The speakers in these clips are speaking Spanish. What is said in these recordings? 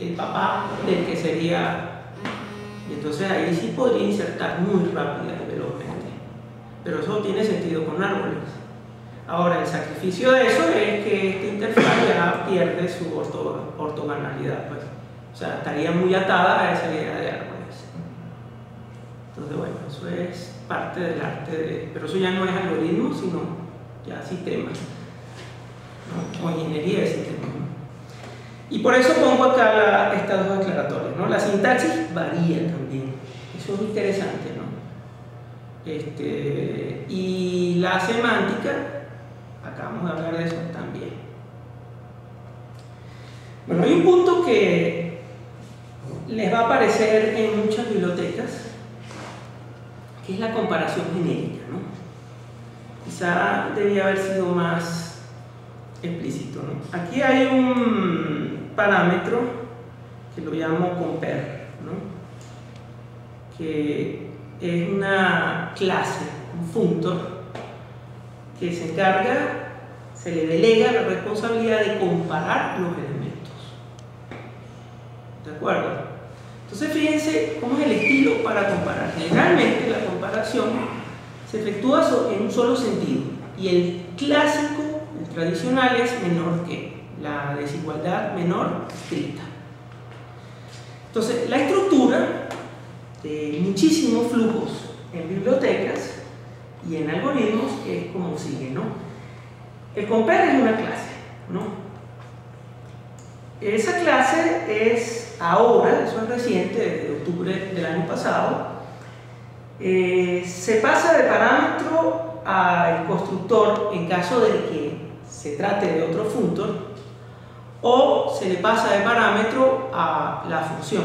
el papá del que sería. Y entonces ahí sí podría insertar muy rápida y velozmente. Pero eso tiene sentido con árboles. Ahora, el sacrificio de eso es que esta interfaz ya pierde su ortogonalidad, pues. O sea, estaría muy atada a esa idea de árboles. Entonces, bueno, eso es parte del arte de... Pero eso ya no es algoritmo, sino ya sistemas, ¿no? O ingeniería de sistemas, ¿no? Y por eso pongo acá estas dos declaratorias, ¿no? La sintaxis varía también. Eso es interesante, ¿no? Y la semántica, acabamos de hablar de eso también. Bueno, hay un punto que les va a aparecer en muchas bibliotecas, que es la comparación genérica, ¿no? Quizá debía haber sido más explícito, ¿no? Aquí hay un parámetro que lo llamo compare, ¿no? Que es una clase, un functor, que se encarga, se le delega la responsabilidad de comparar los elementos. ¿De acuerdo? Entonces fíjense cómo es el estilo para comparar. Generalmente la comparación se efectúa en un solo sentido, y el clásico, el tradicional, es menor que, la desigualdad menor estricta. Entonces la estructura de muchísimos flujos en bibliotecas y en algoritmos es como sigue, ¿no? El compare es una clase, ¿no? Esa clase es ahora, eso es reciente, desde octubre del año pasado, se pasa de parámetro al constructor en caso de que se trate de otro functor, o se le pasa de parámetro a la función.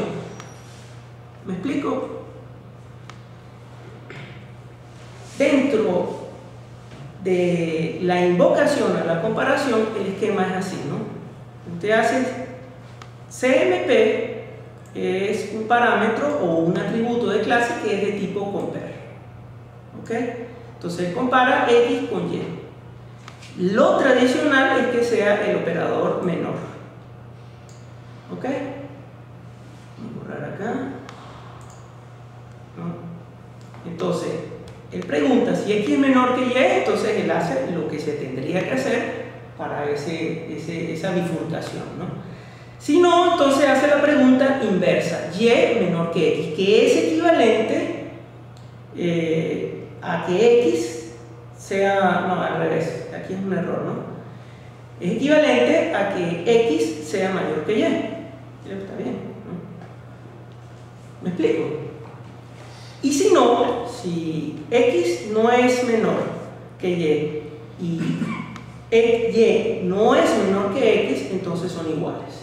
¿Me explico? Dentro de la invocación a la comparación, el esquema es así, ¿no? Usted hace CMP, es un parámetro o un atributo de clase que es de tipo compare, ¿ok? Entonces compara X con Y. Lo tradicional es que sea el operador menor, ¿ok? Voy a borrar acá, ¿no? Entonces él pregunta si X es menor que Y, entonces él hace lo que se tendría que hacer para esa bifurcación, ¿no? Si no, entonces hace la pregunta inversa, Y menor que X, que es equivalente a que X sea, no, al revés, aquí es un error, ¿no? Es equivalente a que X sea mayor que Y. Está bien, ¿no? ¿Me explico? Y si no, si X no es menor que Y Y no es menor que X, entonces son iguales.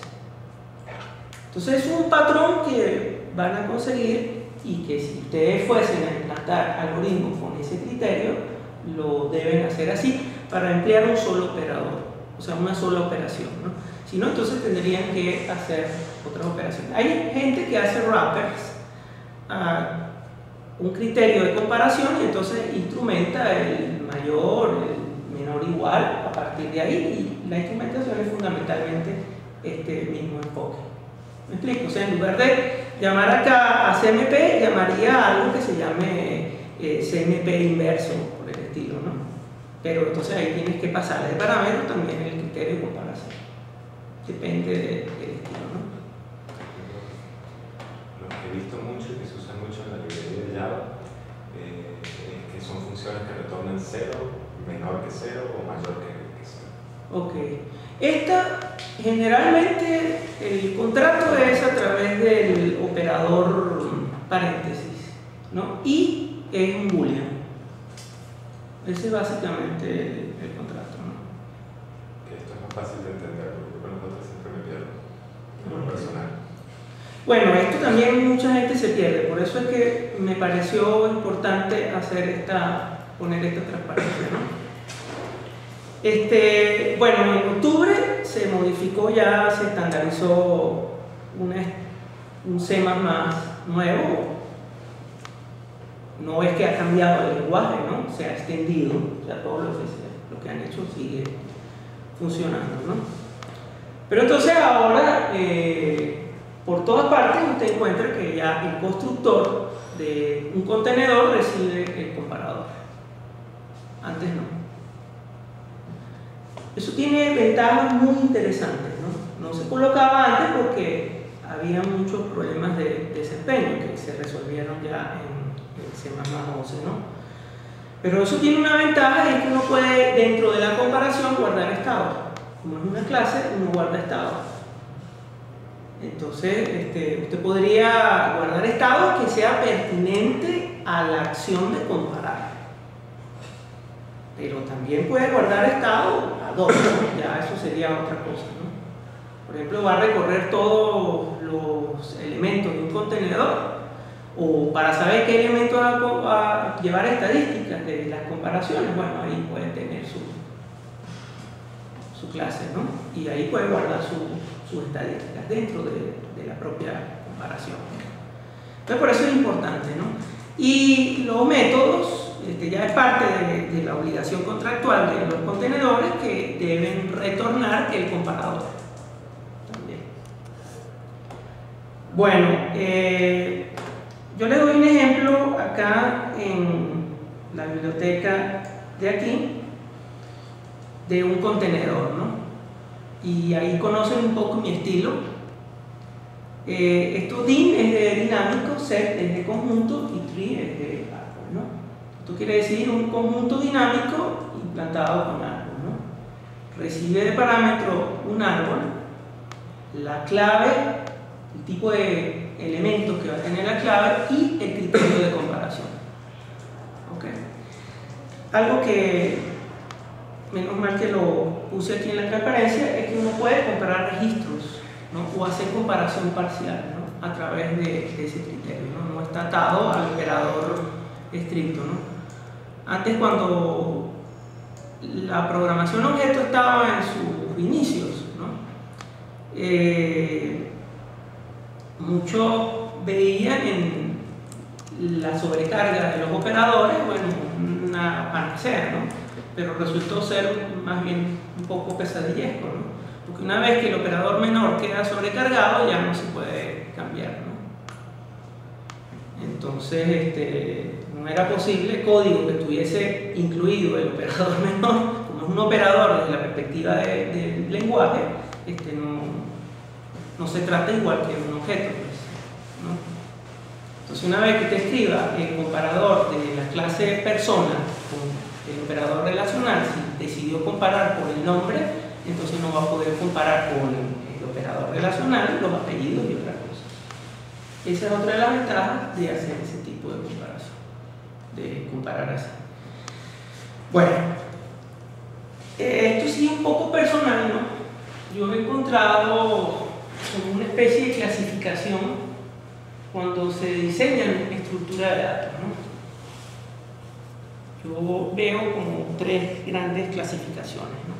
Entonces es un patrón que van a conseguir, y que si ustedes fuesen a implantar algoritmos con ese criterio, lo deben hacer así para emplear un solo operador, o sea, una sola operación, ¿no? Si no, entonces tendrían que hacer otras operaciones. Hay gente que hace wrappers a un criterio de comparación y entonces instrumenta el mayor, el menor igual a partir de ahí, y la instrumentación es fundamentalmente este mismo enfoque. ¿Me explico? O sea, en lugar de llamar acá a CMP, llamaría a algo que se llame CMP inverso, por el estilo, ¿no? Pero entonces ahí tienes que pasar de parámetro también el criterio de comparación. Depende del estilo, ¿no? Lo que he visto mucho y que se usa mucho en la librería de Java es que son funciones que retornan 0, menor que 0 o mayor que 0. Ok. Esta, generalmente, el contrato es a través del operador paréntesis, ¿no? Y es un boolean. Ese es básicamente el contrato, ¿no? Que esto es más fácil de entender, porque con los otros siempre me pierdo en lo personal. Bueno, esto también mucha gente se pierde, por eso es que me pareció importante poner esta transparencia, ¿no? Bueno, en octubre se modificó, ya se estandarizó un C++ nuevo. No es que ha cambiado el lenguaje, ¿no? Se ha extendido, o sea, todo lo que han hecho sigue funcionando, ¿no? Pero entonces ahora por todas partes usted encuentra que ya el constructor de un contenedor recibe el comparador. Antes no. Eso tiene ventajas muy interesantes, ¿no? No se colocaba antes porque había muchos problemas de desempeño que se resolvieron ya en C++11, ¿no? Pero eso tiene una ventaja, y es que uno puede, dentro de la comparación, guardar estado. Como es una clase, uno guarda estado. Entonces, usted podría guardar estado que sea pertinente a la acción de comparar. Pero también puede guardar estado a dos, ¿no? Ya eso sería otra cosa, ¿no? Por ejemplo, va a recorrer todos los elementos de un contenedor, o para saber qué elemento va a llevar estadísticas de las comparaciones, bueno, ahí puede tener su clase, ¿no? Y ahí puede guardar sus estadísticas dentro de la propia comparación. Entonces, por eso es importante, ¿no? Y los métodos, ya es parte de la obligación contractual de los contenedores, que deben retornar el comparador también. Bueno, yo les doy un ejemplo acá en la biblioteca de aquí de un contenedor, ¿no? Y ahí conocen un poco mi estilo. Esto dim es de dinámico, set es de conjunto y tree es de árbol, ¿no? Esto quiere decir un conjunto dinámico implantado con árbol, ¿no? Recibe de parámetro un árbol, la clave, el tipo de elementos que va a tener la clave y el criterio de comparación. ¿Okay? Algo que, menos mal que lo puse aquí en la transparencia, es que uno puede comparar registros, ¿no? O hacer comparación parcial, ¿no? A través de ese criterio, ¿no? No está atado al operador estricto, ¿no? Antes, cuando la programación objeto estaba en sus inicios, ¿no? Muchos veían en la sobrecarga de los operadores, bueno, una panacea, ¿no? Pero resultó ser más bien un poco pesadillesco, ¿no? Porque una vez que el operador menor queda sobrecargado, ya no se puede cambiar, ¿no? Entonces, no era posible código que tuviese incluido el operador menor, como es un operador desde la perspectiva del lenguaje, no se trata igual que un objeto, pues, ¿no? Entonces, una vez que te escriba el comparador de la clase persona con el operador relacional, si decidió comparar por el nombre, entonces no va a poder comparar con el operador relacional los apellidos y otras cosas. Esa es otra de las ventajas de hacer ese tipo de comparación, de comparar así. Bueno, esto sí es un poco personal, ¿no? Yo he encontrado como una especie de clasificación cuando se diseña una estructura de datos, ¿no? Yo veo como tres grandes clasificaciones, ¿no?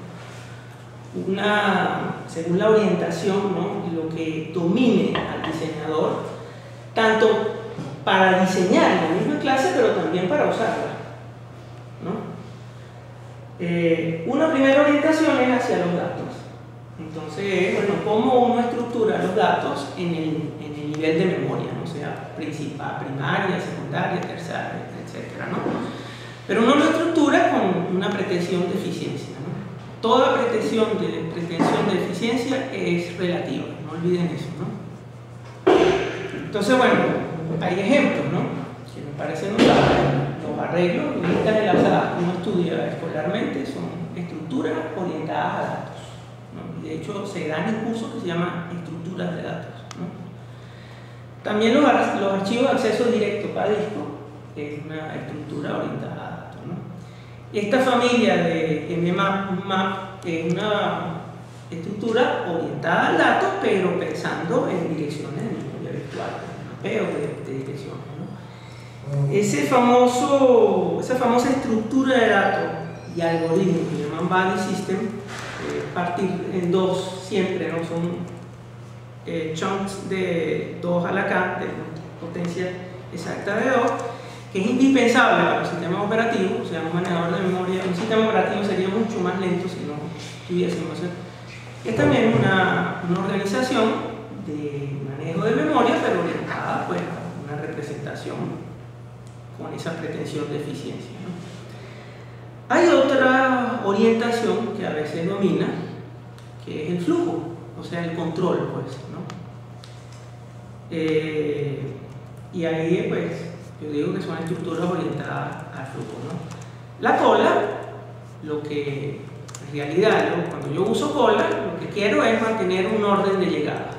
Una, según la orientación, ¿no? Lo que domine al diseñador, tanto para diseñar la misma clase, pero también para usarla, ¿no? Una primera orientación es hacia los datos. Entonces, bueno, cómo uno estructura los datos en el nivel de memoria, ¿no? O sea, principal, primaria, secundaria, terciaria, etc., ¿no? Pero uno lo estructura con una pretensión de eficiencia, ¿no? Toda pretensión de eficiencia es relativa, no olviden eso, ¿no? Entonces, bueno, hay ejemplos, ¿no? Que me parecen notables. Los arreglos, listas enlazadas que uno estudia escolarmente son estructuras orientadas a datos, ¿no? Y de hecho se dan en cursos que se llaman estructuras de datos, ¿no? También los archivos de acceso directo para disco es una estructura orientada a datos, ¿no? Esta familia de mmap es una estructura orientada al dato, pero pensando en direcciones de memoria virtual, mapeo de direcciones, ¿no? Esa famosa estructura de datos y algoritmos que llaman Body System, partir en dos siempre, ¿no? Son chunks de 2 a la k, de potencia exacta de 2, que es indispensable para los sistemas operativos. O sea, un manejador de memoria, un sistema operativo sería mucho más lento si no tuviésemos. Es también una organización de manejo de memoria, pero orientada pues, a una representación con esa pretensión de eficiencia, ¿no? Hay otra orientación que a veces domina, que es el flujo, o sea, el control, pues, ¿no? Y ahí, pues, yo digo que son estructuras orientadas al flujo, ¿no? La cola, lo que en realidad, cuando yo uso cola, lo que quiero es mantener un orden de llegada.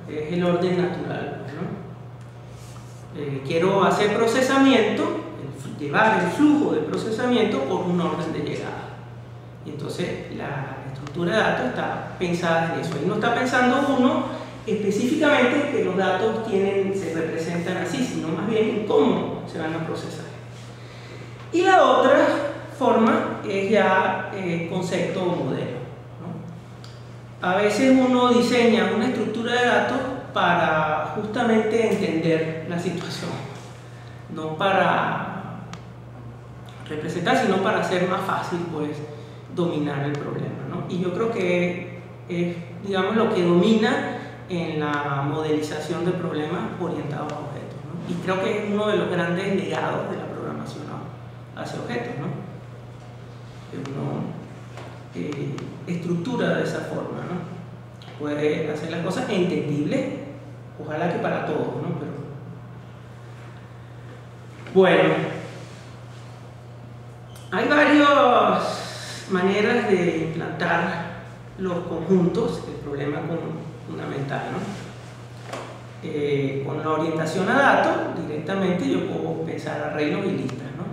Es el orden natural, ¿no? Quiero hacer procesamiento, llevar el flujo de procesamiento por un orden de llegada. Y entonces la estructura de datos está pensada en eso. Ahí no está pensando uno específicamente que los datos se representan así, sino más bien en cómo se van a procesar. Y la otra forma es ya concepto o modelo, ¿no? A veces uno diseña una estructura de datos para justamente entender la situación, no para representar, sino para hacer más fácil pues, dominar el problema, ¿no? Y yo creo que es, digamos, lo que domina en la modelización de problemas orientados a objetos, ¿no? Y creo que es uno de los grandes legados de la programación hacia objetos, ¿no? Que uno estructura de esa forma, ¿no? Puede hacer las cosas entendibles, ojalá que para todos, ¿no? Pero bueno, hay varias maneras de implantar los conjuntos, el problema fundamental, ¿no? Con la orientación a datos, directamente yo puedo pensar arreglos y listas, ¿no?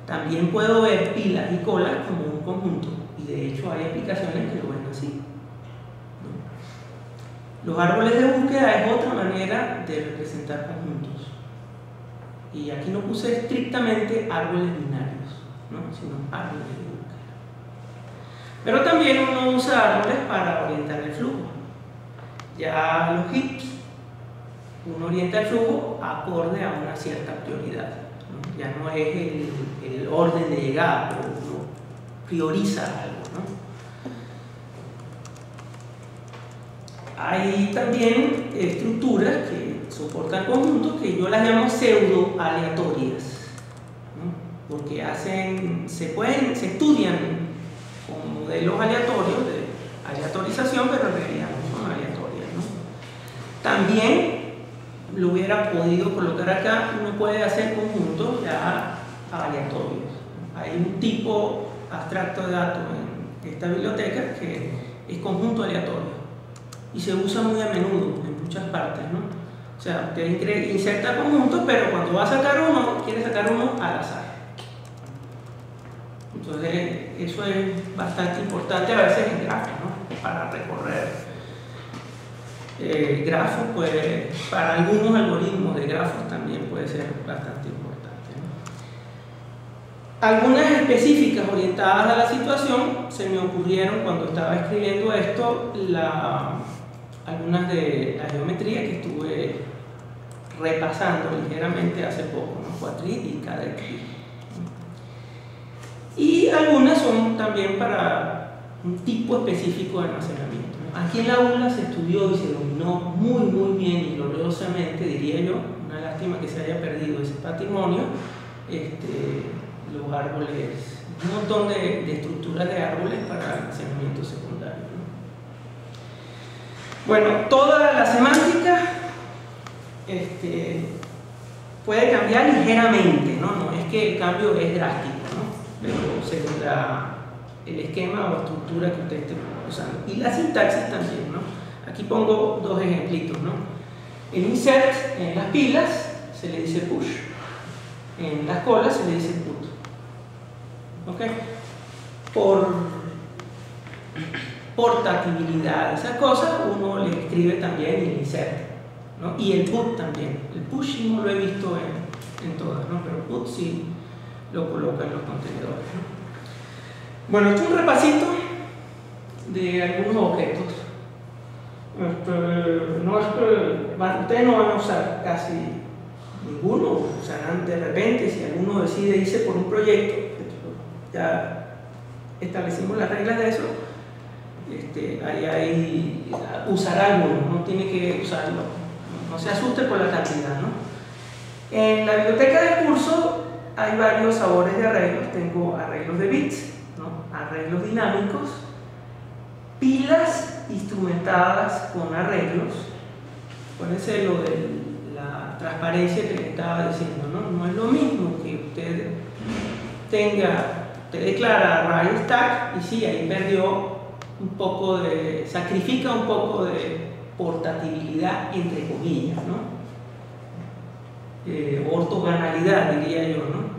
También puedo ver pilas y colas como un conjunto, y de hecho hay aplicaciones que lo ven así, ¿no? Los árboles de búsqueda es otra manera de representar conjuntos. Y aquí no puse estrictamente árboles binarios, ¿no? Sino árboles de búsqueda. Pero también uno usa árboles para orientar el flujo. Ya los heaps, uno orienta el flujo acorde a una cierta prioridad, ¿no? Ya no es el orden de llegada, pero uno prioriza algo, ¿no? Hay también estructuras que soportan conjuntos que yo las llamo pseudo aleatorias, ¿no? Porque se estudian con modelos aleatorios de aleatorización, pero en realidad no son aleatorias, ¿no? También lo hubiera podido colocar acá, uno puede hacer conjuntos ya aleatorios. Hay un tipo abstracto de datos en esta biblioteca que es conjunto aleatorio y se usa muy a menudo en muchas partes, ¿no? O sea, usted inserta conjuntos, pero cuando va a sacar uno, quiere sacar uno al azar. Entonces, eso es bastante importante a veces en grafos, ¿no? Para recorrer grafos, para algunos algoritmos de grafos también puede ser bastante importante, ¿no? Algunas específicas orientadas a la situación se me ocurrieron cuando estaba escribiendo esto, algunas de la geometría que estuve repasando ligeramente hace poco, ¿no? Quadrit y Cadetrit. Y algunas son también para un tipo específico de almacenamiento, ¿no? Aquí en la ULA se estudió y se dominó muy bien y gloriosamente, diría yo, una lástima que se haya perdido ese patrimonio, los árboles, un montón de estructuras de árboles para almacenamiento secundario, ¿no? Bueno, toda la semántica puede cambiar ligeramente, ¿no? No es que el cambio es drástico, ¿no? Pero según el esquema o estructura que usted esté usando. Y la sintaxis también, ¿no? Aquí pongo dos ejemplitos, ¿no? En insert, en las pilas, se le dice push. En las colas se le dice put. ¿Ok? Por portabilidad, esas cosas, uno le escribe también el insert, ¿no? Y el put también. El push no lo he visto en todas, ¿no? Pero put sí lo coloca en los contenedores, ¿no? Bueno, esto es un repasito de algunos objetos. Ustedes no van a usar casi ninguno, usarán de repente, si alguno decide irse por un proyecto, ya establecimos las reglas de eso, ahí hay usar alguno, no tiene que usarlo, no se asuste por la cantidad, ¿no? En la biblioteca del curso hay varios sabores de arreglos. Tengo arreglos de bits, ¿no? Arreglos dinámicos, pilas instrumentadas con arreglos. Acuérdense lo de la transparencia que les estaba diciendo, ¿no? No es lo mismo que usted declara array stack y sí, ahí perdió un poco sacrifica un poco de portabilidad, entre comillas, ¿no? Ortogonalidad, diría yo, ¿no?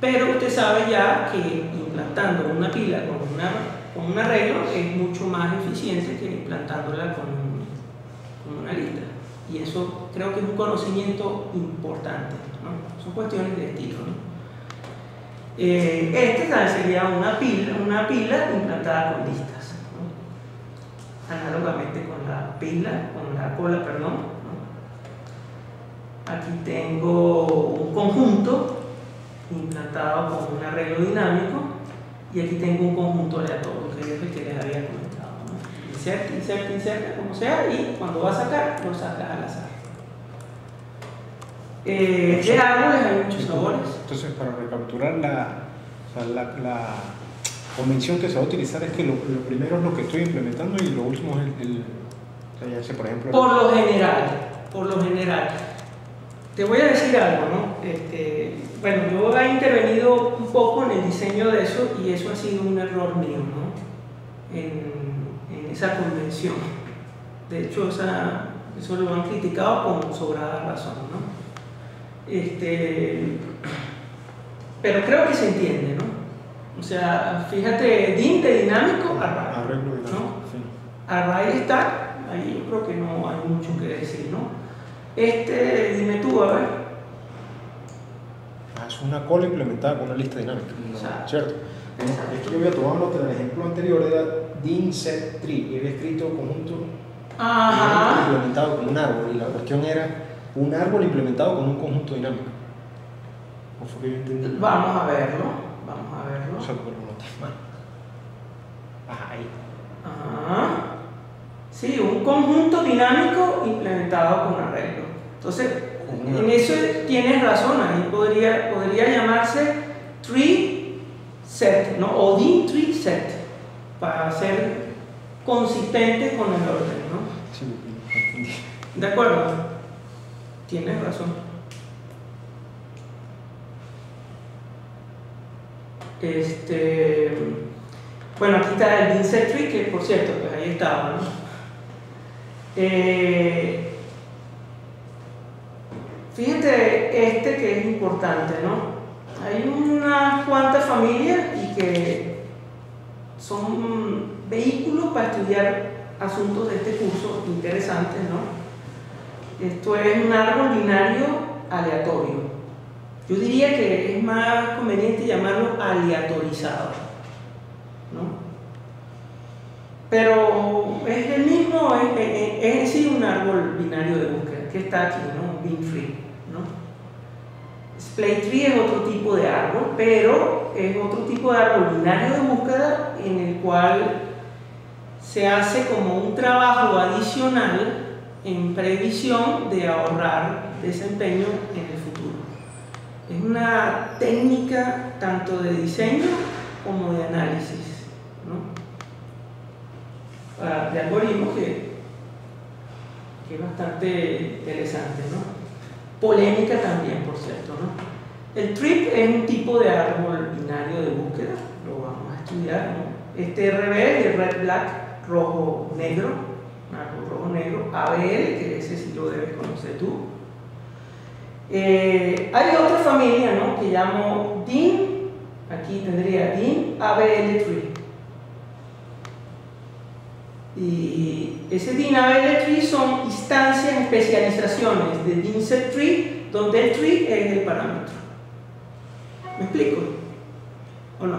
Pero usted sabe ya que implantando una pila con un arreglo es mucho más eficiente que implantándola con una lista. Y eso creo que es un conocimiento importante, ¿no? Son cuestiones de estilo, ¿no? También sería una pila implantada con listas, ¿no? Análogamente con la cola, perdón, ¿no? Aquí tengo un conjunto implantado con un arreglo dinámico y aquí tengo un conjunto aleatorio, que es el que les había comentado, ¿no? Inserta, como sea, y cuando va a sacar, lo sacas al azar. De árboles hay muchos sabores. Entonces, para recapitular, la convención que se va a utilizar es que lo primero es lo que estoy implementando y lo último es ya sé, por ejemplo... Por lo general. Te voy a decir algo, ¿no? Bueno, yo he intervenido un poco en el diseño de eso y eso ha sido un error mío, ¿no? En esa convención. De hecho, eso lo han criticado con sobrada razón, ¿no? Pero creo que se entiende, ¿no? O sea, fíjate, DIN de dinámico, array, ¿no? Sí. Array stack, ahí yo creo que no hay mucho que decir, ¿no? Dime tú, a ver. Es una cola implementada con una lista dinámica, o sea, ¿cierto? Esto yo había tomado nota del ejemplo anterior, era DIN set tree, y había escrito conjunto implementado con un árbol, y la cuestión era un árbol implementado con un conjunto dinámico. ¿O fue que yo entendí? Vamos a verlo. O sea, porque lo noté mal. Ahí. Sí, un conjunto dinámico implementado con arreglo. Entonces, en eso tienes razón, ahí podría llamarse tree set, ¿no? O DIN tree set, para ser consistente con el orden, ¿no? Sí, entendí. ¿De acuerdo? Tienes razón. Bueno, aquí está el DIN set tree, que por cierto, pues ahí estaba, ¿no? Fíjate que es importante, ¿no? Hay unas cuantas familias y que son vehículos para estudiar asuntos de este curso interesantes, ¿no? Esto es un árbol binario aleatorio. Yo diría que es más conveniente llamarlo aleatorizado, ¿no? Pero es el mismo, es en sí un árbol binario de búsqueda que está aquí, ¿no? Bin free, ¿no? Splay tree es otro tipo de árbol, pero es otro tipo de árbol binario de búsqueda en el cual se hace como un trabajo adicional en previsión de ahorrar desempeño en el futuro. Es una técnica tanto de diseño como de análisis, ¿no? De algoritmos que es bastante interesante, ¿no? Polémica también, por cierto, ¿no? El trip es un tipo de árbol binario de búsqueda, lo vamos a estudiar, ¿no? RB es de red black, rojo negro, árbol rojo negro, ABL, que ese sí lo debes conocer tú. Hay otra familia, ¿no? Que llamo DIN, aquí tendría DIN ABL tree. Y ese DIN ABL tree son instancias, especializaciones de DIN set tree, donde el tree es el parámetro. ¿Me explico? ¿O no?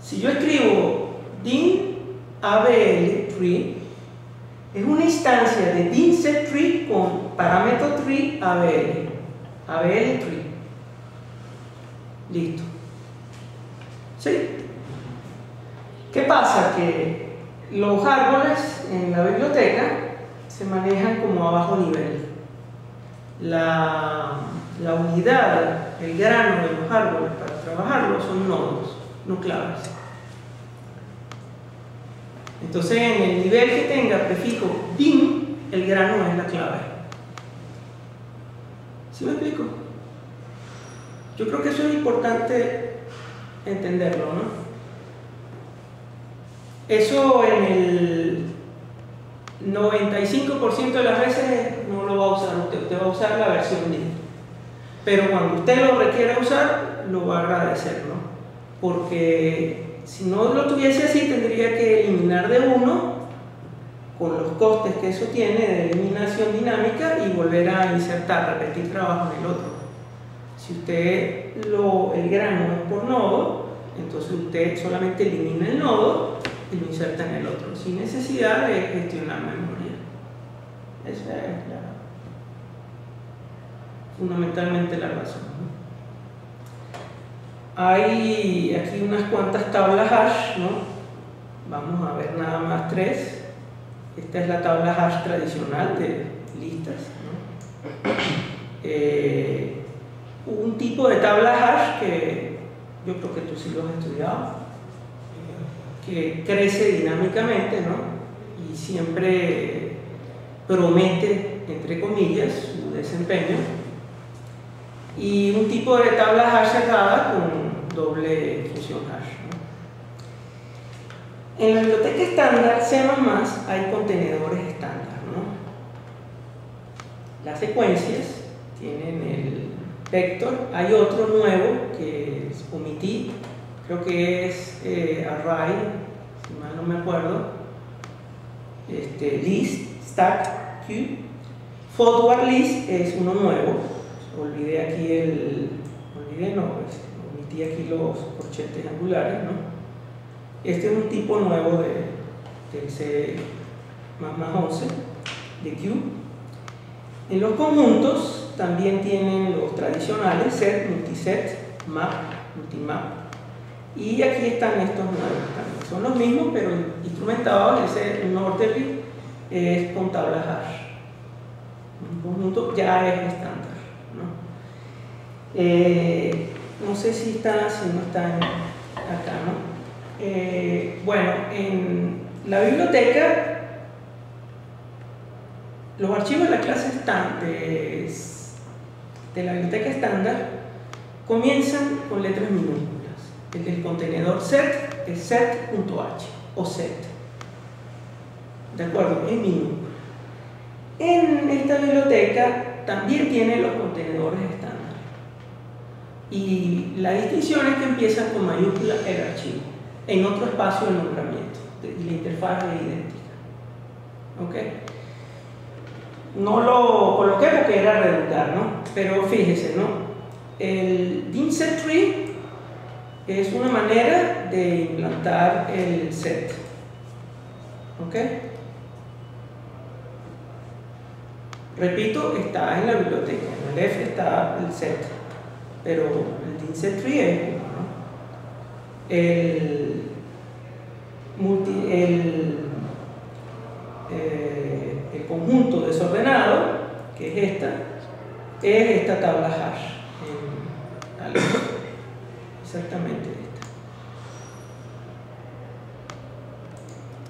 Si yo escribo DIN ABL tree, es una instancia de DIN set tree con parámetro tree ABL tree. Listo. ¿Sí? ¿Qué pasa? Que los árboles en la biblioteca se manejan como a bajo nivel. La unidad, el grano de los árboles para trabajarlos son nodos, no claves. Entonces, en el nivel que tenga prefijo DIN, el grano es la clave. ¿Sí me explico? Yo creo que eso es importante entenderlo, ¿no? Eso en el 95% de las veces no lo va a usar usted va a usar la versión DIN. Pero cuando usted lo requiera usar, lo va a agradecer, ¿no? Porque si no lo tuviese así, tendría que eliminar de uno, con los costes que eso tiene de eliminación dinámica, y volver a insertar, repetir trabajo en el otro. Si usted el grano es por nodo, entonces usted solamente elimina el nodo y lo inserta en el otro, sin necesidad de gestionar memoria. Esa es fundamentalmente la razón, ¿no? Hay aquí unas cuantas tablas hash, ¿no? Vamos a ver nada más 3. Esta es la tabla hash tradicional de listas, ¿no? Un tipo de tabla hash que yo creo que tú sí lo has estudiado, que crece dinámicamente, ¿no? Y siempre promete, entre comillas, su desempeño. Y un tipo de tabla hash cerrada con doble función hash, ¿no? En la biblioteca estándar C++ hay contenedores estándar, ¿no? Las secuencias tienen el vector. Hay otro nuevo que omití, creo que es array, si mal no me acuerdo, list, stack, queue. Forward list es uno nuevo. Olvidé aquí omití aquí los corchetes angulares, ¿no? Este es un tipo nuevo del C++ 11 de queue. En los conjuntos también tienen los tradicionales set, multiset, map, multimap, y aquí están estos nuevos también. Son los mismos pero instrumentados. Ese orderly es con tablas hash. Un conjunto ya es estándar, no sé si no está acá, ¿no? Bueno, en la biblioteca los archivos de la clase de la biblioteca estándar comienzan con letras minúsculas. El del contenedor set es set.h o set, ¿de acuerdo? En minúscula. En esta biblioteca también tiene los contenedores estándar. Y la distinción es que empiezan con mayúscula el archivo, en otro espacio de nombramiento, y la interfaz es idéntica. ¿Ok? No lo coloqué porque era redundar, ¿no? Pero fíjese, ¿no? El DIN-set tree es una manera de implantar el set. ¿Ok? Repito, está en la biblioteca, en el F está el set, pero el DIN-set tree es uno, ¿no? El conjunto desordenado, que es esta tabla hash, exactamente esta,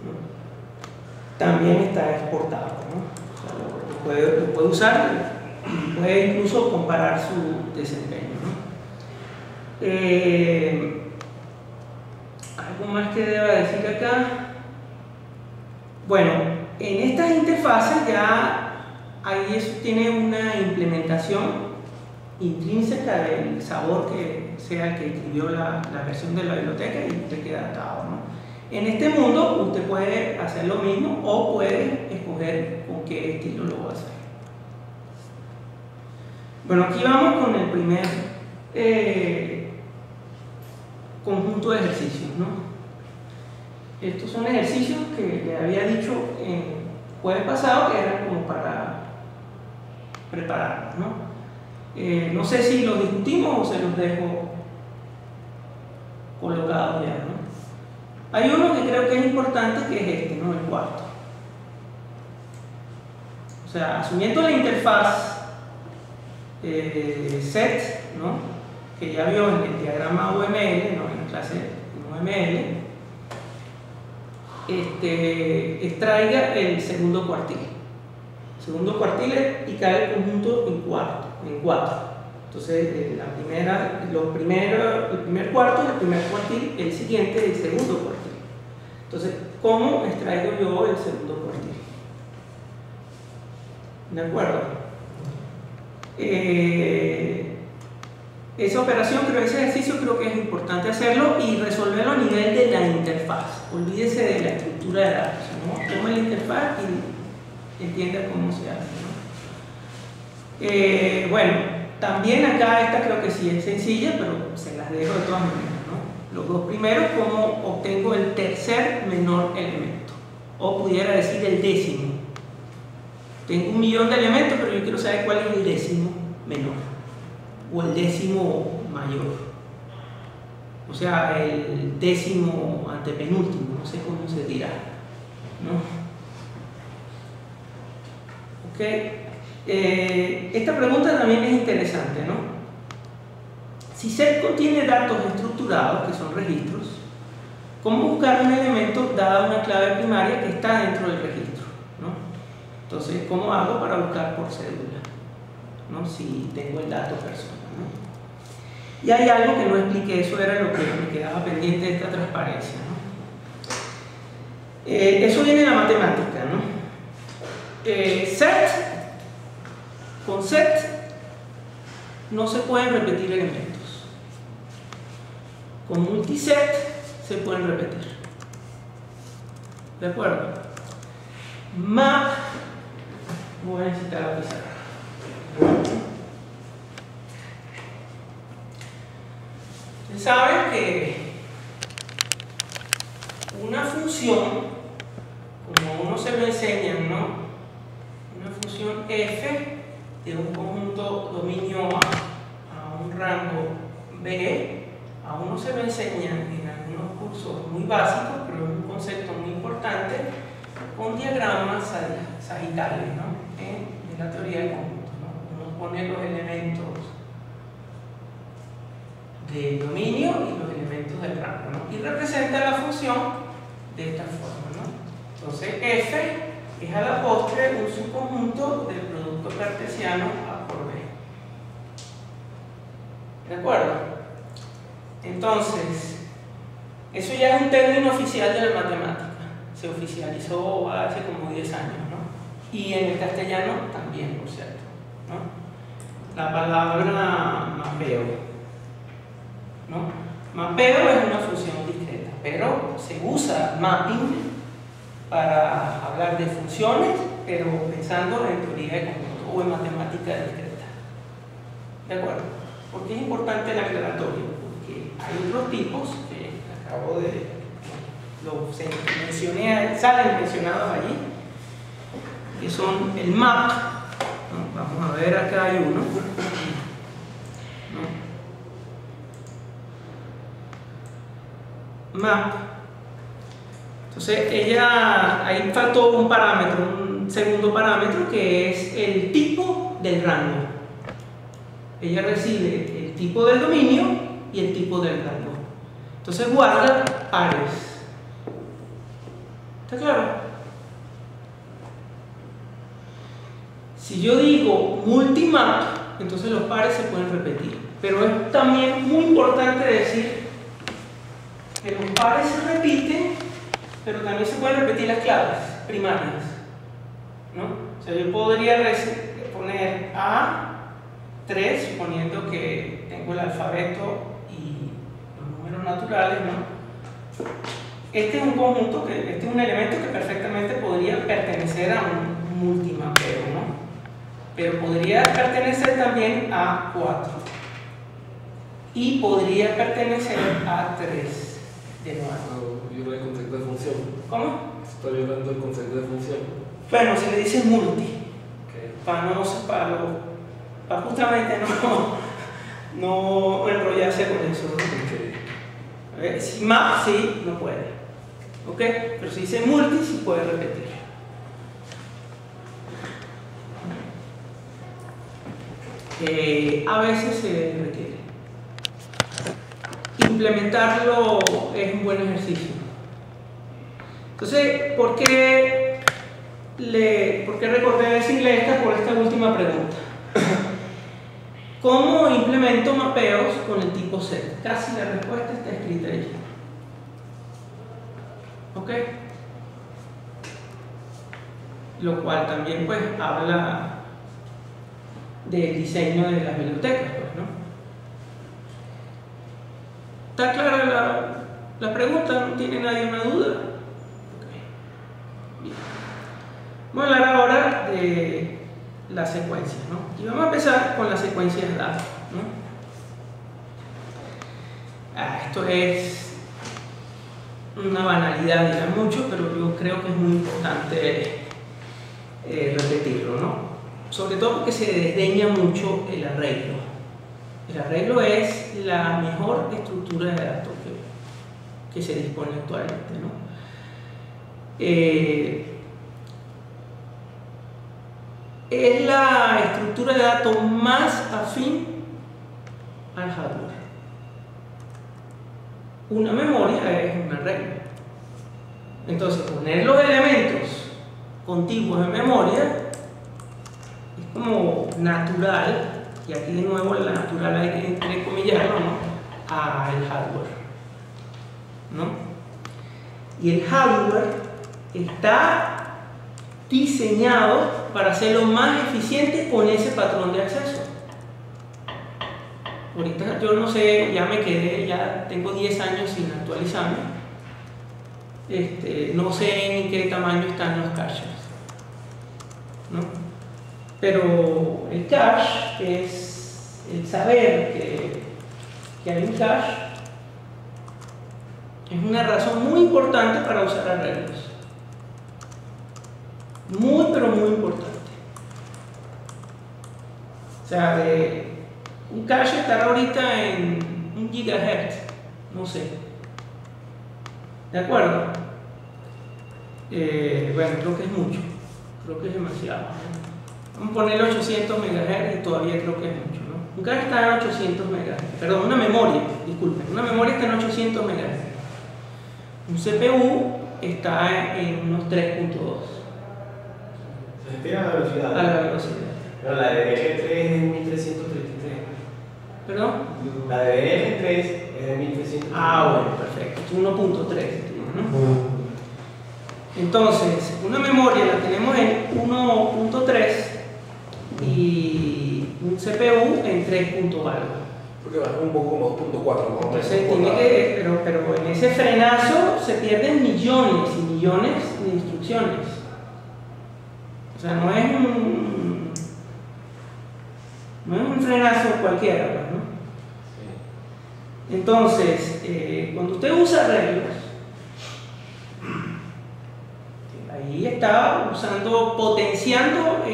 ¿no? También está exportado, ¿no? O sea, lo puede usar y puede incluso comparar su desempeño, ¿no? ¿Algo más que deba decir acá? Bueno, en estas interfaces ya ahí eso tiene una implementación intrínseca del sabor que sea el que escribió la versión de la biblioteca, y usted queda atado, ¿no? En este mundo usted puede hacer lo mismo o puede escoger con qué estilo lo va a hacer. Bueno, aquí vamos con el primer conjunto de ejercicios, ¿no? Estos son ejercicios que le había dicho en jueves pasado que eran como para prepararnos, ¿no? No sé si los discutimos o se los dejo colocados ya, ¿no? Hay uno que creo que es importante, que es este, ¿no? El cuarto. O sea, asumiendo la interfaz set, ¿no? Que ya vio en el diagrama UML, ¿no? En la clase UML, extraiga el segundo cuartil. El segundo cuartil y cae el conjunto en cuatro. Entonces, el primer cuarto, el primer cuartil, el siguiente, el segundo cuartil. Entonces, ¿cómo extraigo yo el segundo cuartil? ¿De acuerdo? Esa operación, ese ejercicio creo que es importante hacerlo y resolverlo a nivel de la interfaz. Olvídese de la estructura de datos, ¿no? Toma la interfaz y entienda cómo se hace, ¿no? Bueno, también acá esta creo que sí es sencilla, pero se las dejo de todas maneras, ¿no? Los dos primeros, cómo obtengo el tercer menor elemento, o pudiera decir el décimo. Tengo 1 millón de elementos, pero yo quiero saber cuál es el décimo menor o el décimo mayor, o sea, el décimo antepenúltimo, no sé cómo se dirá, ¿no? Ok. Esta pregunta también es interesante, ¿no? Si set contiene datos estructurados, que son registros, ¿cómo buscar un elemento dada una clave primaria que está dentro del registro, ¿no? Entonces, ¿cómo hago para buscar por cédula, ¿no? Si tengo el dato persona, ¿no? Y hay algo que no expliqué, eso era lo que me quedaba pendiente de esta transparencia, ¿no? Eso viene de la matemática, ¿no? Con set no se pueden repetir elementos. Con multiset se pueden repetir. ¿De acuerdo? Map, voy a necesitar la pizarra. Ustedes saben que una función, como uno se lo enseñan, ¿no? Una función f de un conjunto dominio A un rango B, a uno se lo enseñan en algunos cursos muy básicos, pero es un concepto muy importante, con diagramas sagitales, ¿no? En la teoría del conjunto, ¿no? Uno pone los elementos del dominio y los elementos del rango, ¿no? Y representa la función de esta forma, ¿no? Entonces f es a la postre un subconjunto del producto cartesiano A por B. ¿De acuerdo? Entonces, eso ya es un término oficial de la matemática. Se oficializó hace como 10 años, ¿no? Y en el castellano también, por cierto, ¿no? La palabra mapeo, ¿no? Mapeo es una función discreta, pero se usa mapping para hablar de funciones, pero pensando en teoría de conjunto o en matemática discreta. ¿De acuerdo? ¿Por qué es importante el aclaratorio? Porque hay otros tipos que acabo de mencioné, salen mencionados allí, que son el map, ¿no? Vamos a ver, acá hay uno, ¿no? Map. Entonces ahí faltó un parámetro, un segundo parámetro, que es el tipo del rango. Ella recibe el tipo del dominio y el tipo del rango. Entonces guarda pares. ¿Está claro? Si yo digo multimap, entonces los pares se pueden repetir. Pero es también muy importante decir que los pares se repiten, pero también se pueden repetir las claves primarias, ¿no? O sea, yo podría poner A3, suponiendo que tengo el alfabeto y los números naturales, ¿no? Este es un conjunto, este es un elemento que perfectamente podría pertenecer a un multimapeo, ¿no? Pero podría pertenecer también a 4 y podría pertenecer a 3 de nuevo. Viola el concepto de función. ¿Cómo? Está violando el concepto de función. Bueno, se le dice multi, Okay. para justamente no enrollarse con eso, ¿no? Okay. Si map, sí, no puede. ¿ok? Pero si dice multi, sí puede repetir. A veces se requiere. Implementarlo es un buen ejercicio. Entonces, ¿por qué recordé decirle por esta última pregunta? ¿Cómo implemento mapeos con el tipo set? Casi la respuesta está escrita allí. ¿Ok? Lo cual también pues habla del diseño de las bibliotecas, pues, ¿no? ¿Está clara la pregunta? ¿No tiene nadie una duda? Okay. Bien. Vamos a hablar ahora de las secuencias, ¿no? Y vamos a empezar con las secuencias de datos, ¿no? Esto es una banalidad, dirán mucho, pero yo creo que es muy importante repetirlo, ¿no? Sobre todo porque se desdeña mucho el arreglo. El arreglo es la mejor estructura de datos que se dispone actualmente, ¿no? Es la estructura de datos más afín al hardware. Una memoria es un arreglo. Entonces, poner los elementos contiguos en memoria es como natural, y aquí de nuevo la natural hay que entrecomillarlo, ¿no?, al hardware, ¿no? Y el hardware está diseñado para hacerlo más eficiente con ese patrón de acceso. Ahorita yo no sé, ya tengo 10 años sin actualizarme, no sé en qué tamaño están los caches, ¿no? Pero el cache, que es el saber que hay un cache, es una razón muy importante para usar arreglos. Muy, pero muy importante. O sea, un cache estará ahorita en 1 GHz, no sé. ¿De acuerdo? Bueno, creo que es mucho, creo que es demasiado. Vamos a ponerle 800 MHz y todavía creo que es mucho, ¿no? Un cache está en 800 MHz, perdón, una memoria, disculpen, una memoria está en 800 MHz. Un CPU está en unos 3.2. Se refiere a la velocidad. A la velocidad. Pero la de DL3 es de 1333. ¿Perdón? La de DL3 es de 1333. Bueno, perfecto. Es 1.3, ¿no? Entonces, una memoria la tenemos en 1.3 y un CPU en 3. algo. Porque va un poco más, 0.4, ¿no? Entonces tiene que, pero en ese frenazo se pierden millones y millones de instrucciones. O sea, no es un frenazo cualquiera, ¿no? Entonces, cuando usted usa arreglos, ahí está potenciando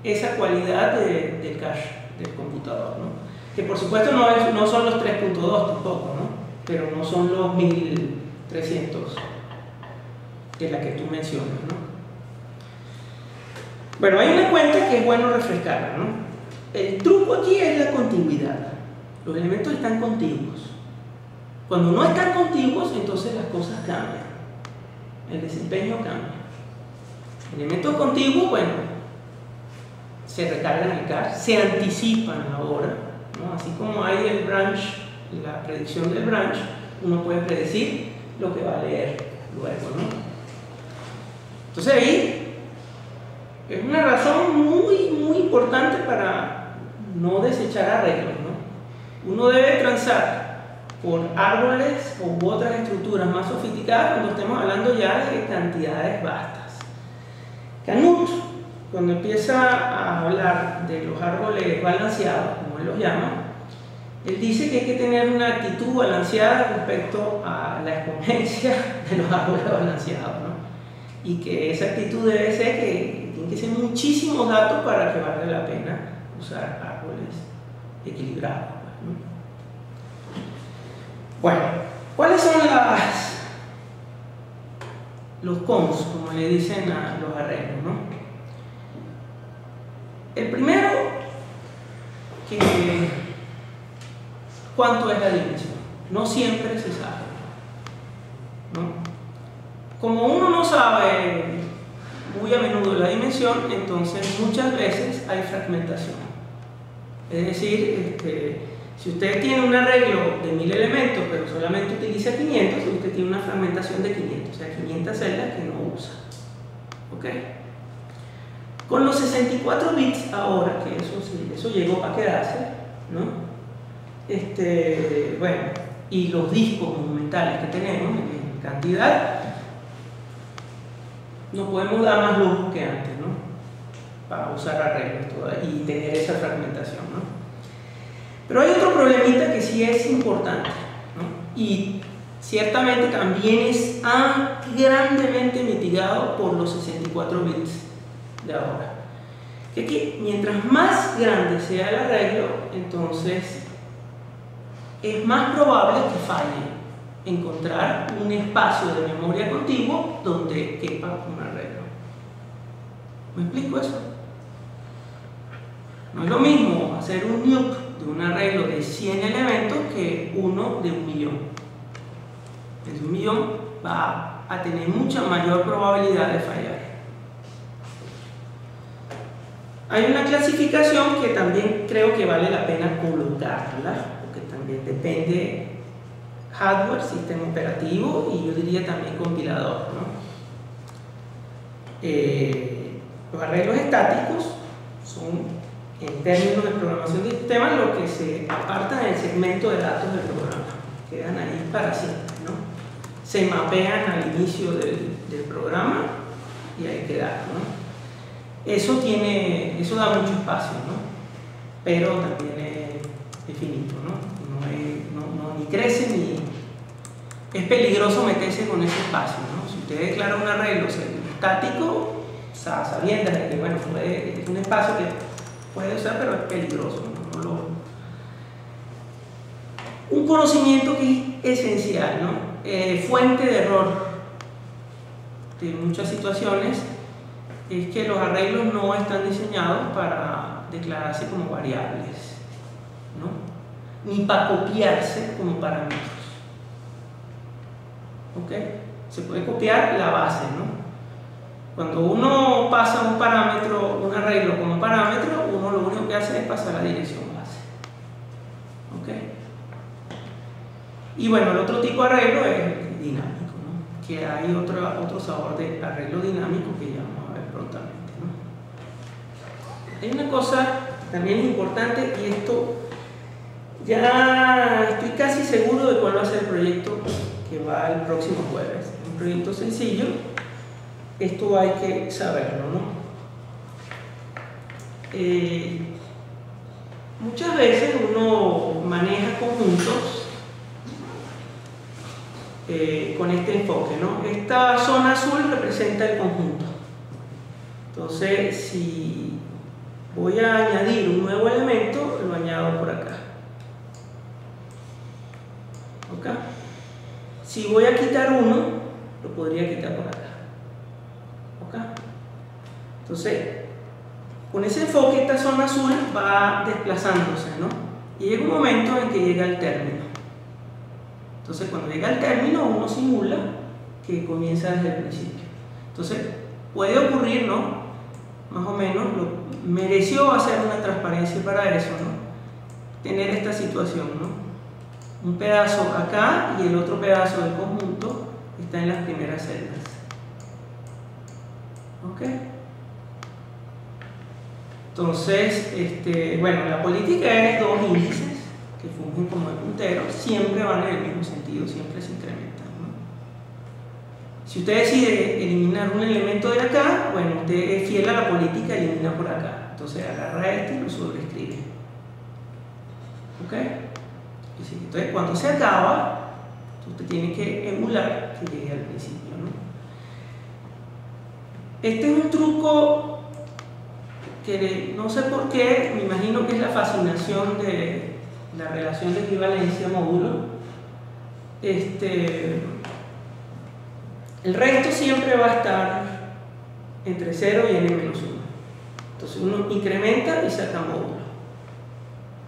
esa cualidad del cache del computador, ¿no? Que por supuesto no son los 3.2 tampoco, ¿no? Pero no son los 1300 que es la que tú mencionas, ¿no? Bueno, hay una cuenta que es bueno refrescarla, ¿no? El truco aquí es la contiguidad. Los elementos están contiguos. Cuando no están contiguos, entonces las cosas cambian. El desempeño cambia. Elementos contiguos, bueno, se recargan el cache, se anticipan ahora, ¿no? Así como hay el branch, la predicción del branch, uno puede predecir lo que va a leer luego, ¿no? Entonces ahí es una razón muy, muy importante para no desechar arreglos, ¿no? Uno debe transar por árboles u otras estructuras más sofisticadas cuando estemos hablando ya de cantidades vastas. Canut, cuando empieza a hablar de los árboles balanceados, como él los llama, él dice que hay que tener una actitud balanceada respecto a la espongencia de los árboles balanceados, ¿no? Y que esa actitud debe ser que tienen que ser muchísimos datos para que valga la pena usar árboles equilibrados, ¿no? Bueno, ¿cuáles son los cons, como le dicen a los arreglos, ¿no? El primero, que ¿cuánto es la dimensión? No siempre se sabe, ¿no? Como uno no sabe muy a menudo la dimensión, entonces muchas veces hay fragmentación. Es decir, si usted tiene un arreglo de 1000 elementos, pero solamente utiliza 500, usted tiene una fragmentación de 500, o sea, 500 celdas que no usa. ¿Ok? Con los 64 bits ahora, que eso llegó para quedarse, ¿no? Bueno, y los discos monumentales que tenemos en cantidad, nos podemos dar más lujos que antes, ¿no? Para usar arreglos y tener esa fragmentación, ¿no? Pero hay otro problemita que sí es importante, ¿no? Y ciertamente también es grandemente mitigado por los 64 bits de ahora. Que mientras más grande sea el arreglo, entonces es más probable que falle encontrar un espacio de memoria contiguo donde quepa un arreglo. ¿Me explico eso? No es lo mismo hacer un nuke de un arreglo de 100 elementos que uno de 1.000.000. El de 1.000.000 va a tener mucha mayor probabilidad de fallar. Hay una clasificación que también creo que vale la pena colocarla, porque también depende hardware, sistema operativo y yo diría también compilador, ¿no? Los arreglos estáticos son, en términos de programación de sistemas, lo que se aparta del segmento de datos del programa, quedan ahí para siempre, ¿no? Se mapean al inicio del programa y ahí quedan, ¿no? Eso da mucho espacio, ¿no? Pero también es finito, ¿no? Ni crece ni... Es peligroso meterse con ese espacio, ¿no? Si usted declara un arreglo estático, sabiendo que, bueno, es un espacio que puede usar, pero es peligroso, ¿no? Un conocimiento que es esencial, ¿no? Fuente de error de muchas situaciones es que los arreglos no están diseñados para declararse como variables, ¿no? Ni para copiarse como parámetros. ¿Ok? Se puede copiar la base, ¿no? Cuando uno pasa un arreglo como parámetro, uno lo único que hace es pasar la dirección base. ¿Ok? Y bueno, el otro tipo de arreglo es dinámico, ¿no? Que hay otro sabor de arreglo dinámico que ya vamos a ver prontamente, ¿no? Hay una cosa también importante, y esto ya estoy casi seguro de cuál va a ser el proyecto que va el próximo jueves. Es un proyecto sencillo, esto hay que saberlo, ¿no? Muchas veces uno maneja conjuntos con este enfoque, ¿no? Esta zona azul representa el conjunto. Entonces, si voy a añadir un nuevo elemento, lo añado por acá. ¿Ok? Si voy a quitar uno, lo podría quitar por acá. ¿Ok? Entonces, con ese enfoque, esta zona azul va desplazándose, ¿no? Y llega un momento en que llega al término. Entonces, cuando llega al término, uno simula que comienza desde el principio. Entonces, puede ocurrir, ¿no? Más o menos, mereció hacer una transparencia para eso, ¿no? Tener esta situación, ¿no? Un pedazo acá y el otro pedazo del conjunto está en las primeras celdas. ¿Ok? Entonces, bueno, la política es dos índices que fungen como de puntero, siempre van en el mismo sentido, siempre se incrementan, ¿no? Si usted decide eliminar un elemento de acá, bueno, usted es fiel a la política, elimina por acá. Entonces agarra este y lo sobreescribe. ¿Ok? Entonces, cuando se acaba, usted tiene que emular que llegue al principio, ¿no? Este es un truco que no sé por qué, me imagino que es la fascinación de la relación de equivalencia módulo. El resto siempre va a estar entre 0 y n-1. Entonces uno incrementa y saca módulo.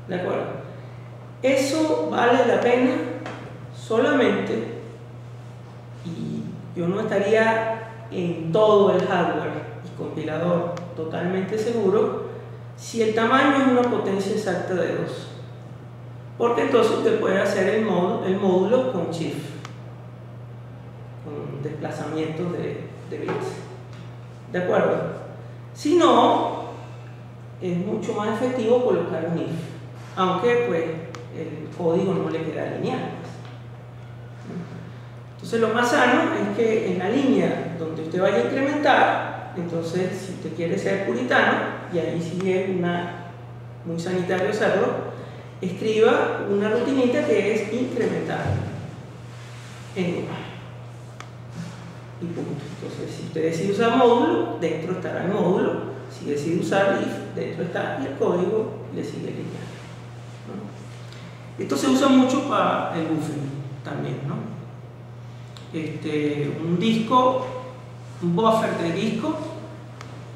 ¿De acuerdo? Eso vale la pena solamente, y yo no estaría en todo el hardware y compilador totalmente seguro, si el tamaño es una potencia exacta de 2. Porque entonces usted puede hacer el módulo con shift, con desplazamientos de bits. ¿De acuerdo? Si no, es mucho más efectivo colocar un if, aunque pues el código no le queda lineal. Entonces lo más sano es que en la línea donde usted vaya a incrementar, entonces si usted quiere ser puritano, y ahí sí es muy sanitario hacerlo, escriba una rutinita que es incrementar en 1 y punto. Entonces si usted decide usar módulo, dentro estará el módulo. Si decide usar if, dentro está, y el código le sigue lineal, ¿no? Esto se usa mucho para el buffering también, ¿no? Un disco, un buffer de disco,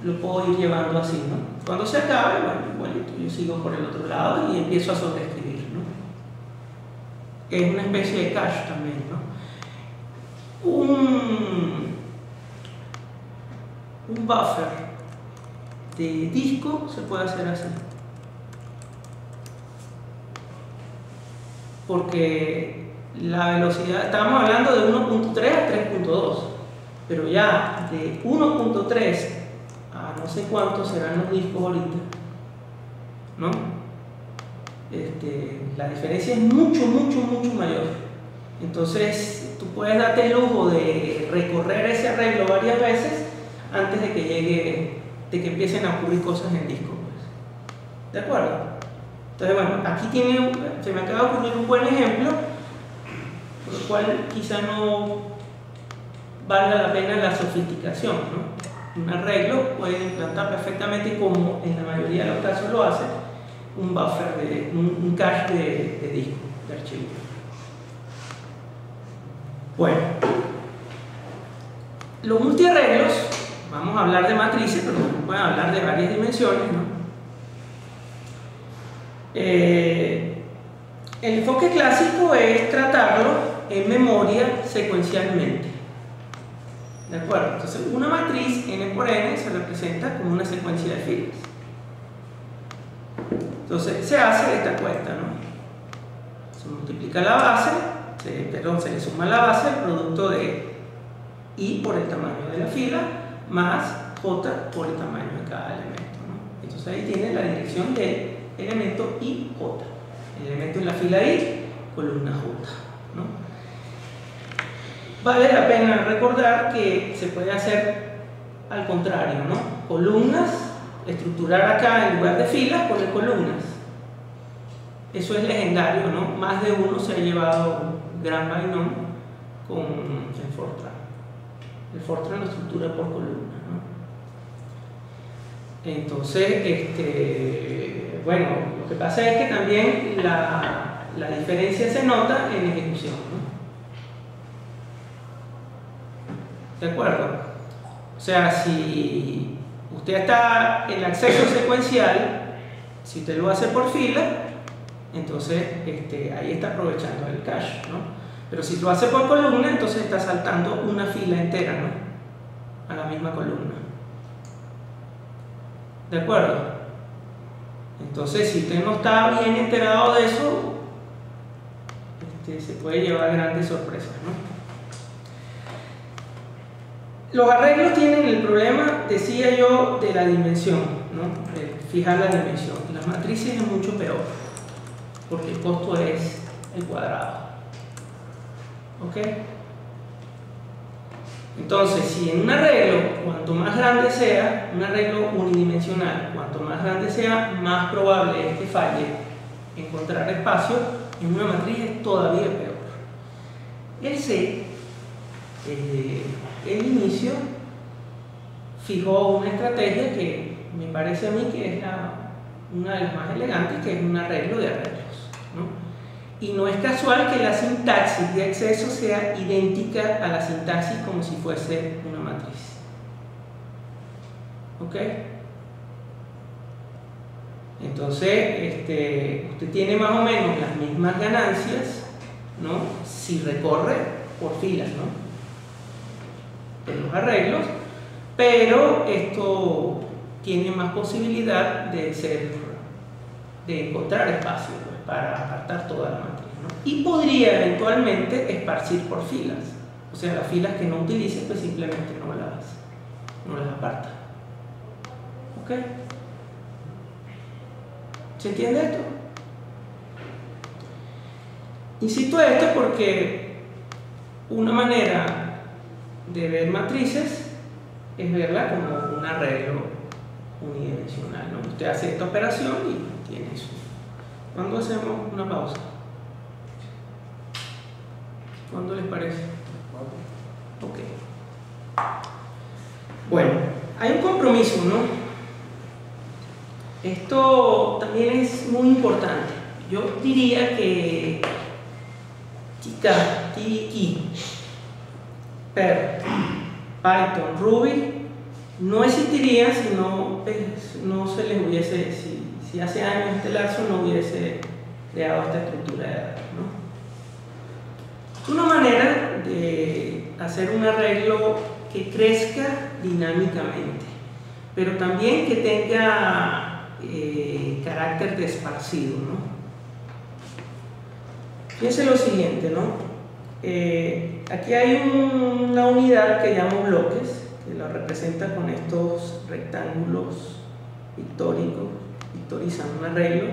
lo puedo ir llevando así, ¿no? Cuando se acabe, bueno, igualito, yo sigo por el otro lado y empiezo a sobreescribir, ¿no? Es una especie de cache también, ¿no? Un buffer de disco se puede hacer así, porque la velocidad, estábamos hablando de 1.3 a 3.2, pero ya de 1.3 a no sé cuántos serán los discos ahorita, ¿no? La diferencia es mucho mayor. Entonces tú puedes darte el lujo de recorrer ese arreglo varias veces antes de que empiecen a ocurrir cosas en el disco, pues. ¿De acuerdo? Entonces, bueno, aquí se me acaba de ocurrir un buen ejemplo, por lo cual quizá no valga la pena la sofisticación, ¿no? Un arreglo puede implantar perfectamente, como en la mayoría de los casos lo hace, un buffer, un cache de disco, de archivo. Bueno, los multiarreglos, vamos a hablar de matrices, pero pueden hablar de varias dimensiones, ¿no? El enfoque clásico es tratarlo en memoria secuencialmente. ¿De acuerdo? Entonces, una matriz n por n se representa como una secuencia de filas. Entonces, se hace esta cuenta, ¿no? Se multiplica la base, se le suma a la base el producto de i por el tamaño de la fila más j por el tamaño de cada elemento, ¿no? Entonces, ahí tiene la dirección del elemento i, j. El elemento en la fila i, columna j, ¿no? Vale la pena recordar que se puede hacer al contrario, ¿no? Columnas, estructurar acá en lugar de filas, poner columnas. Eso es legendario, ¿no? Más de uno se ha llevado gran vainón con el Fortran. El Fortran lo estructura por columna, ¿no? Entonces, bueno, lo que pasa es que también la diferencia se nota en ejecución, ¿no? ¿De acuerdo? O sea, si usted está en el acceso secuencial, si usted lo hace por fila, entonces ahí está aprovechando el cache, ¿no? Pero si lo hace por columna, entonces está saltando una fila entera, ¿no? A la misma columna. ¿De acuerdo? Entonces, si usted no está bien enterado de eso, se puede llevar grandes sorpresas, ¿no? Los arreglos tienen el problema, decía yo, de la dimensión, ¿no? De fijar la dimensión. Las matrices es mucho peor, porque el costo es el cuadrado. ¿Ok? Entonces, si en un arreglo, cuanto más grande sea, un arreglo unidimensional, cuanto más grande sea, más probable es que falle encontrar espacio, en una matriz es todavía peor. El C, el inicio, fijó una estrategia que me parece a mí que es una de las más elegantes, que es un arreglo de arreglos, ¿no? Y no es casual que la sintaxis de acceso sea idéntica a la sintaxis como si fuese una matriz. ¿Ok? Entonces, usted tiene más o menos las mismas ganancias, ¿no?, si recorre por filas, ¿no?, de los arreglos, pero esto tiene más posibilidad de encontrar espacio, pues, para apartar toda la matriz, ¿no? Y podría eventualmente esparcir por filas, o sea, las filas que no utilice, pues simplemente no las aparta. ¿Ok? ¿Se entiende esto? Insisto esto porque una manera de ver matrices es verla como un arreglo unidimensional, ¿no? Usted hace esta operación y tiene eso. ¿Cuándo hacemos una pausa? ¿Cuándo les parece? Ok. Bueno, hay un compromiso, ¿no? Esto también es muy importante. Yo diría que TK, Perl, Python, Ruby no existirían si no se les hubiese, si hace años este Larson no hubiese creado esta estructura de datos, ¿no? Una manera de hacer un arreglo que crezca dinámicamente, pero también que tenga carácter de esparcido, ¿no? Fíjense lo siguiente, ¿no? Aquí hay una unidad que llamo bloques, que la representa con estos rectángulos pictorizan un arreglo.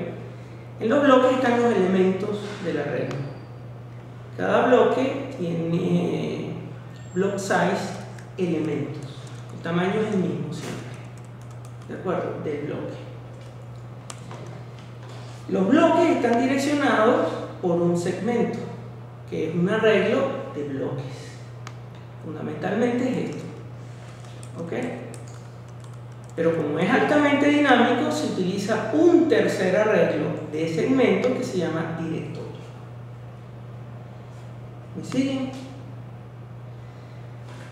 En los bloques están los elementos del arreglo. Cada bloque tiene block size elementos. El tamaño es el mismo siempre, ¿de acuerdo?, del bloque. Los bloques están direccionados por un segmento, que es un arreglo de bloques. Fundamentalmente es esto. ¿Ok? Pero como es altamente dinámico, se utiliza un tercer arreglo de segmento que se llama directorio. ¿Me siguen?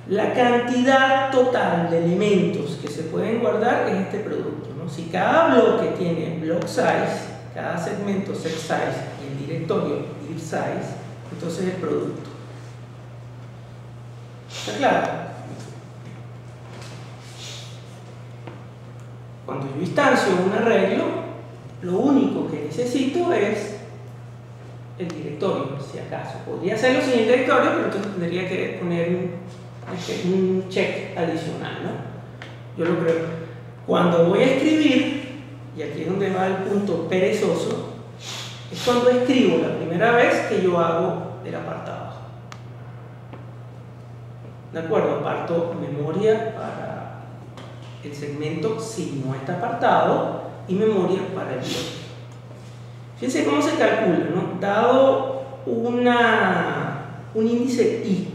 La cantidad total de elementos que se pueden guardar es este producto, ¿no? Si cada bloque tiene block size, cada segmento set size y el directorio dir size, entonces el producto. ¿Está claro? Cuando yo instancio un arreglo, lo único que necesito es el directorio, si acaso. Podría hacerlo sin el directorio, pero entonces tendría que poner un check adicional, ¿no? Yo lo creo. Cuando voy a escribir, y aquí es donde va el punto perezoso, es cuando escribo la primera vez que yo hago el apartado. ¿De acuerdo? Aparto memoria para el segmento si no está apartado y memoria para el bloque. Fíjense cómo se calcula, ¿no? Dado un índice i,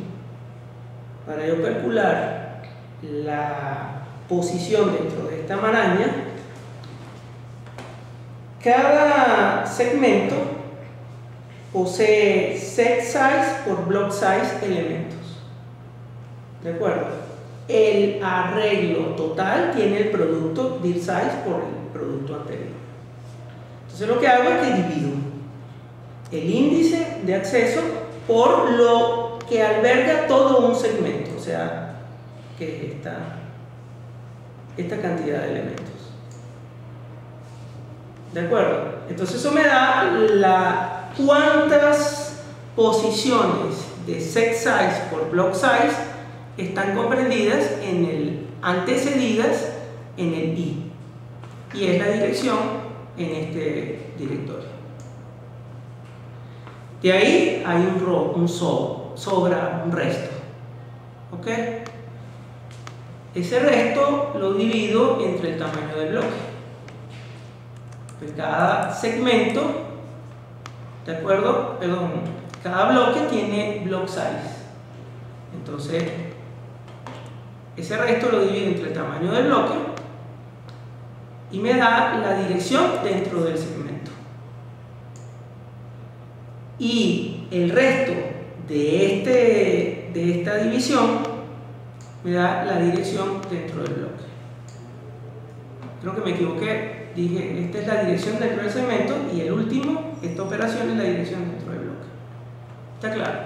para yo calcular la posición dentro de esta maraña, cada segmento posee set size por block size elementos. ¿De acuerdo? El arreglo total tiene el producto dir size por el producto anterior. Entonces lo que hago es que divido el índice de acceso por lo que alberga todo un segmento, o sea, que es esta cantidad de elementos. ¿De acuerdo? Entonces eso me da cuántas posiciones de set size por block size están comprendidas antecedidas en el i, y es la dirección en este directorio. De ahí hay sobra un resto. ¿Ok? Ese resto lo divido entre el tamaño del bloque. Pues cada segmento, ¿de acuerdo? Perdón, cada bloque tiene block size. Entonces, ese resto lo divido entre el tamaño del bloque y me da la dirección dentro del segmento. y el resto de esta división me da la dirección dentro del bloque. Creo que me equivoqué, dije esta es la dirección dentro del segmento y el último, esta operación es la dirección dentro del bloque. ¿Está claro?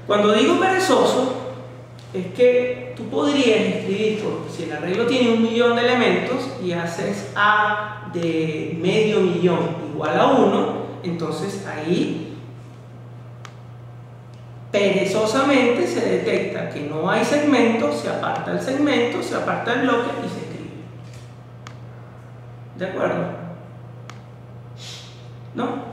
Cuando digo perezoso es que tú podrías escribir, si el arreglo tiene 1.000.000 de elementos y haces A de medio millón igual a 1, entonces ahí perezosamente se detecta que no hay segmento, se aparta el segmento, se aparta el bloque y se escribe. ¿De acuerdo? ¿No?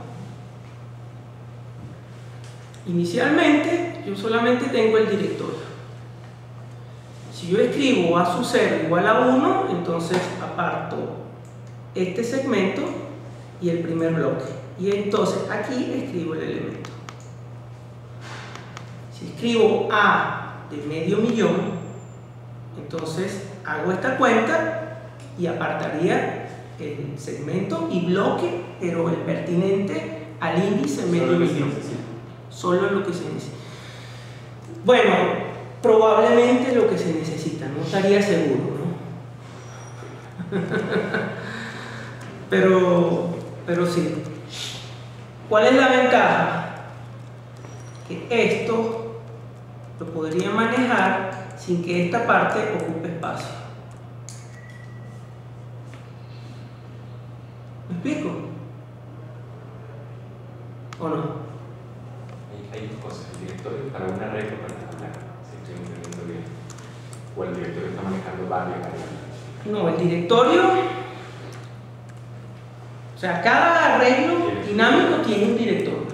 Inicialmente yo solamente tengo el directorio. Si yo escribo A sub 0 igual a 1, entonces aparto este segmento y el primer bloque. Y entonces aquí escribo el elemento. Si escribo A de medio millón, entonces hago esta cuenta y apartaría el segmento y bloque, pero el pertinente al índice medio millón. Solo lo que se necesita. Bueno, probablemente lo que se necesita, no estaría seguro, ¿no? pero sí. ¿Cuál es la ventaja? Que esto lo podría manejar sin que esta parte ocupe espacio. ¿Me explico? ¿O no? Hay dos cosas, el directorio para un arreglo particular, si estoy entendiendo bien, o el directorio está manejando varias variables. No, el directorio, o sea, cada arreglo dinámico tiene un directorio.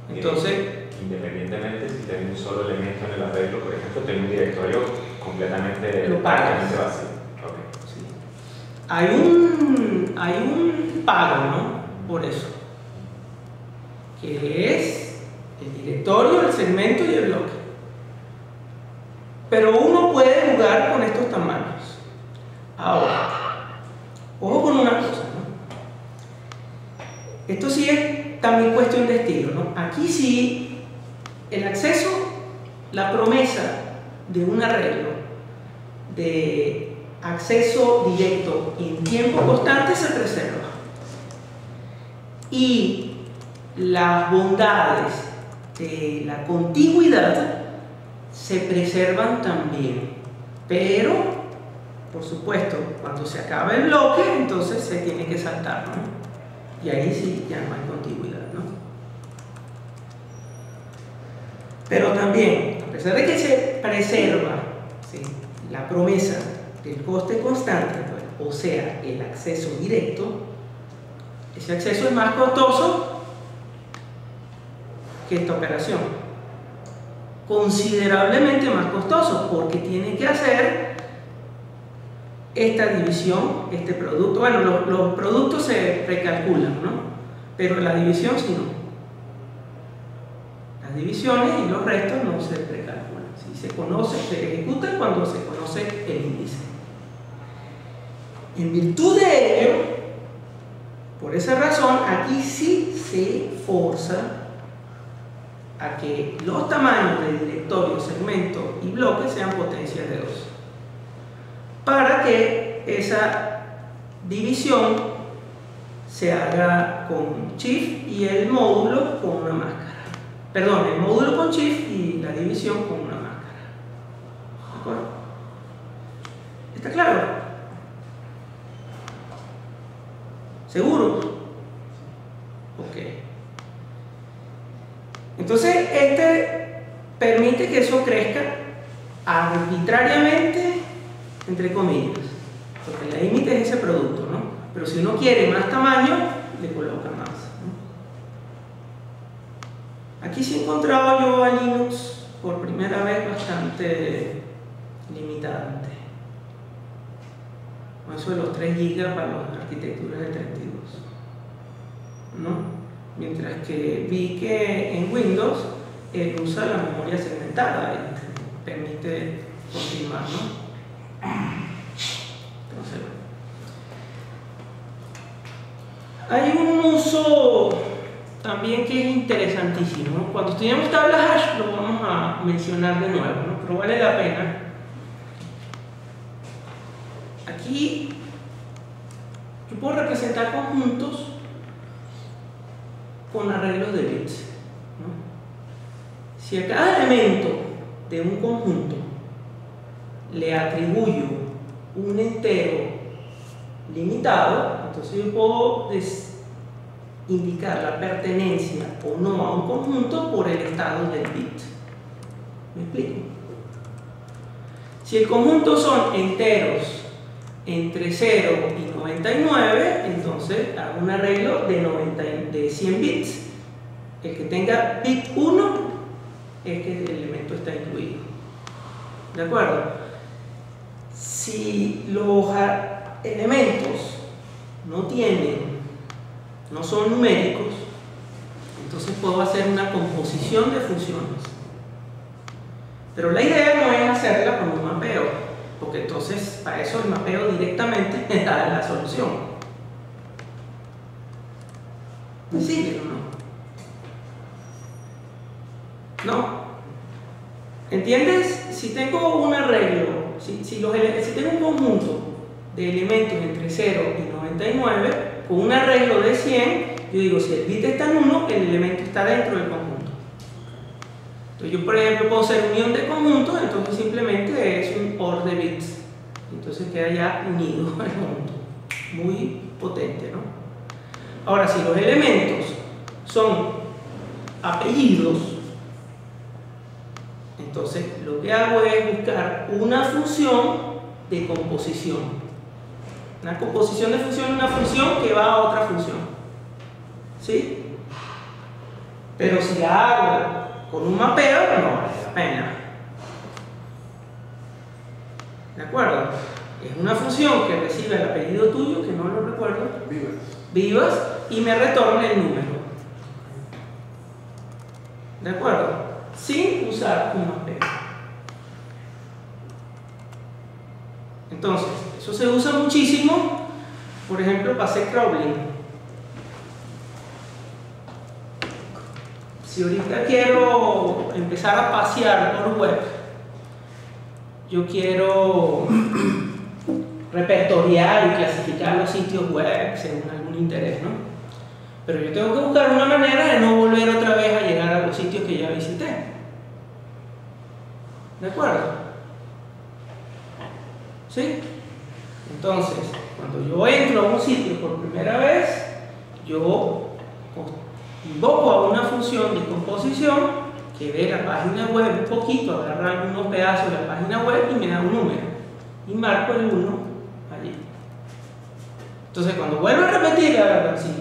Entonces, independientemente si tengo un solo elemento en el arreglo, por ejemplo, tengo un directorio completamente vacío. Okay. Sí. Hay un pago, ¿no? Por eso, que es el directorio, el segmento y el bloque. Pero uno puede jugar con estos tamaños. Ahora, ojo con una cosa, ¿no? Esto sí es también cuestión de estilo, ¿no? Aquí sí, el acceso, la promesa de un arreglo de acceso directo en tiempo constante se preserva. Y las bondades de la contigüidad se preservan también, pero por supuesto cuando se acaba el bloque entonces se tiene que saltar, ¿no? Y ahí sí ya no hay contigüidad, ¿no? Pero también, a pesar de que se preserva, ¿sí?, la promesa del coste constante, pues, o sea, el acceso directo, ese acceso es más costoso que esta operación, considerablemente más costoso, porque tiene que hacer esta división, este producto. Bueno, los productos se precalculan, ¿no? Pero la división sí no. Las divisiones y los restos no se precalculan. Si se conoce, se ejecutan cuando se conoce el índice. En virtud de ello, por esa razón, aquí sí se forza a que los tamaños de directorio, segmento y bloque sean potencias de 2, para que esa división se haga con Shift y el módulo con una máscara. Perdón, el módulo con Shift y la división con una máscara. ¿De acuerdo? ¿Está claro? ¿Seguro? Ok. Entonces, este permite que eso crezca arbitrariamente, entre comillas, porque el límite es ese producto, ¿no? Pero si uno quiere más tamaño, le coloca más, ¿no? Aquí sí he encontrado yo a Linux por primera vez bastante limitante. Eso de los 3 GB para las arquitecturas de 32, ¿no? Mientras que vi que en Windows él usa la memoria segmentada y permite continuar, ¿no? Entonces, Hay un uso también que es interesantísimo, ¿no? Cuando estudiamos tablas hash lo vamos a mencionar de nuevo, ¿no? Pero vale la pena. Aquí yo puedo representar conjuntos con arreglos de bits, ¿no? Si a cada elemento de un conjunto le atribuyo un entero limitado, entonces yo puedo indicar la pertenencia o no a un conjunto por el estado del bit. ¿Me explico? Si el conjunto son enteros entre 0 y 99, entonces hago un arreglo de 100 bits. El que tenga bit 1 es que el elemento está incluido. ¿De acuerdo? Si los elementos no son numéricos, entonces puedo hacer una composición de funciones. Pero la idea no es hacerla con un mapeo, porque entonces para eso el mapeo directamente me da la solución. ¿Me siguen o no? ¿No? ¿Entiendes? Si tengo un arreglo, si tengo un conjunto de elementos entre 0 y 99, con un arreglo de 100, yo digo, si el bit está en 1, el elemento está dentro del conjunto. Entonces yo, por ejemplo, puedo hacer unión de conjuntos, entonces simplemente es un OR de bits. Entonces queda ya unido el conjunto. Muy potente, ¿no? Ahora, si los elementos son apellidos, entonces lo que hago es buscar una función de composición. Una composición de función es una función que va a otra función. ¿Sí? Pero si la hago con un mapeo, no vale la pena. ¿De acuerdo? Es una función que recibe el apellido tuyo, que no lo recuerdo, Vivas, y me retorna el número. ¿De acuerdo? Sin usar un mapeo. Entonces, eso se usa muchísimo, por ejemplo, para hacer crawling. Si ahorita quiero empezar a pasear por web, yo quiero repertoriar y clasificar los sitios web según algún interés, ¿no? Pero yo tengo que buscar una manera de no volver otra vez a llegar a los sitios que ya visité. ¿De acuerdo? ¿Sí? Entonces, cuando yo entro a un sitio por primera vez, yo invoco a una función de composición que ve la página web un poquito, agarra algunos pedazos de la página web y me da un número. Y marco el 1 allí. Entonces, cuando vuelvo a repetir,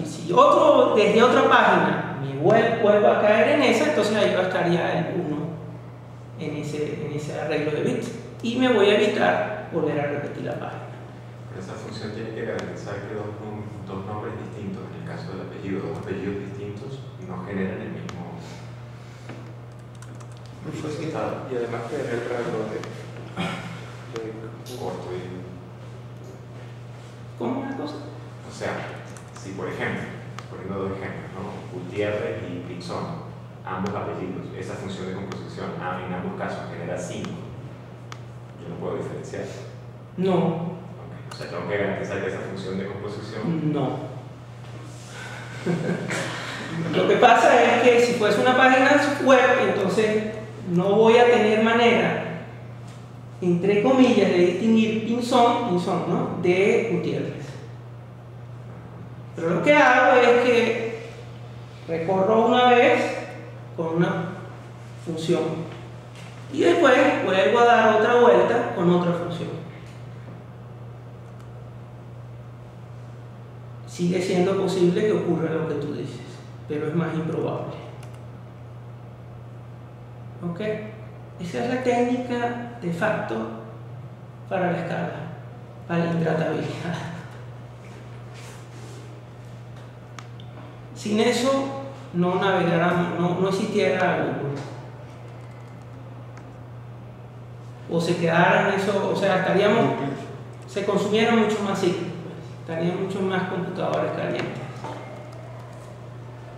si desde otra página me vuelvo a caer en esa, entonces ahí va a estar ya el 1 en ese arreglo de bits. Y me voy a evitar volver a repetir la página. Pero esa función tiene que garantizar que dos nombres distintos, en el caso del apellido, dos apellidos distintos, no generan el mismo resultado. Y además que el rango de corto y... ¿Cómo una cosa? O sea, si por ejemplo, poniendo dos ejemplos, ¿no? Gutiérrez y Pinzón, ambos apellidos, esa función de composición en ambos casos genera 5, yo no puedo diferenciar. No. Okay. O sea, tengo que garantizar que esa función de composición... No. Lo que pasa es que si fuese una página web, entonces no voy a tener manera, entre comillas, de distinguir Pinzón, ¿no?, de Gutiérrez. Pero lo que hago es que recorro una vez con una función y después vuelvo a dar otra vuelta con otra función. Sigue siendo posible que ocurra lo que tú dices, pero es más improbable. ¿Ok? Esa es la técnica de facto para la escala, para la intratabilidad. Sin eso no navegáramos, no existiera Google. O se quedara en eso, o sea, se consumieran mucho más sitios, estarían mucho más computadores calientes.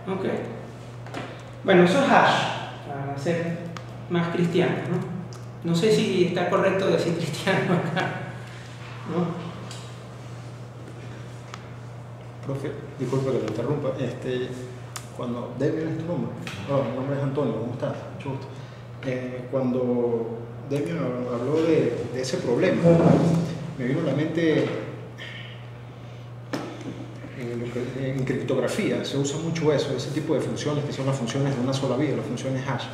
Ok. Bueno, eso es hash, para ser más cristiano, ¿no? No sé si está correcto decir cristiano acá, ¿no? Profe, disculpe que te interrumpa. Cuando Demian es tu nombre, mi nombre es Antonio, ¿cómo estás? Mucho gusto. Cuando Demian habló de ese problema, me vino a la mente en criptografía se usa mucho eso, ese tipo de funciones que son las funciones de una sola vía, las funciones hash.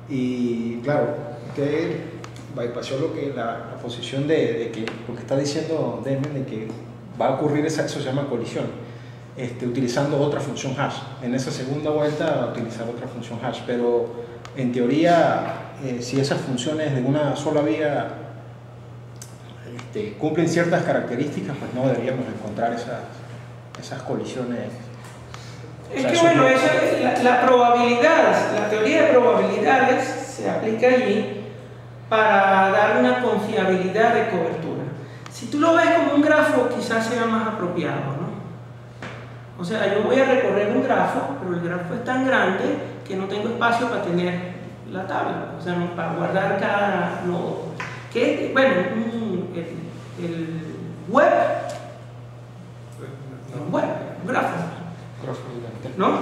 Y claro, usted bypassó la posición de que, lo que está diciendo Demian, de que va a ocurrir eso se llama colisión, utilizando otra función hash. En esa segunda vuelta va a utilizar otra función hash, pero en teoría, si esas funciones de una sola vía cumplen ciertas características, pues no deberíamos encontrar esas colisiones. Es que bueno, eso es la probabilidad, la teoría de probabilidades se aplica allí para dar una confiabilidad de cobertura. Si tú lo ves como un grafo, quizás sea más apropiado, ¿no? O sea, yo voy a recorrer un grafo, pero el grafo es tan grande que no tengo espacio para tener la tabla, o sea, para guardar cada nodo. Que, bueno, el web, un grafo, ¿no?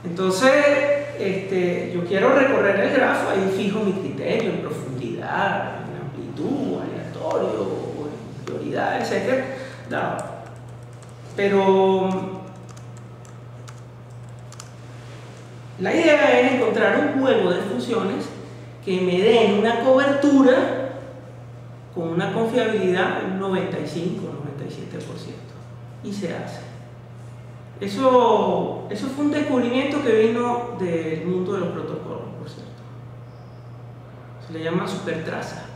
Entonces, yo quiero recorrer el grafo, ahí fijo mi criterio en profundidad, en amplitud, aleatorio, en prioridad, etc. Pero la idea es encontrar un juego de funciones que me den una cobertura con una confiabilidad de un 95 o 97%. Y se hace. Eso fue un descubrimiento que vino del mundo de los protocolos, por cierto. Se le llama supertraza.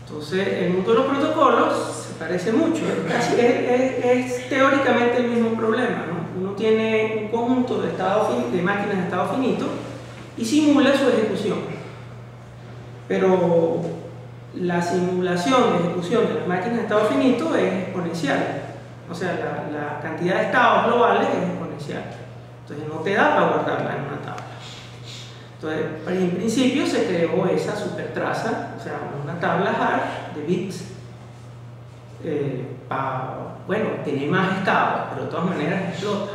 Entonces, el mundo de los protocolos se parece mucho, es teóricamente el mismo problema, ¿no? Uno tiene un conjunto de máquinas de estado finito y simula su ejecución. Pero la simulación de ejecución de las máquinas de estado finito es exponencial. O sea, la cantidad de estados globales es exponencial. Entonces no te da para guardarla en una tabla. Entonces, en principio se creó esa supertraza, o sea, una tabla hash de bits para, bueno, tener más estados, pero de todas maneras explota.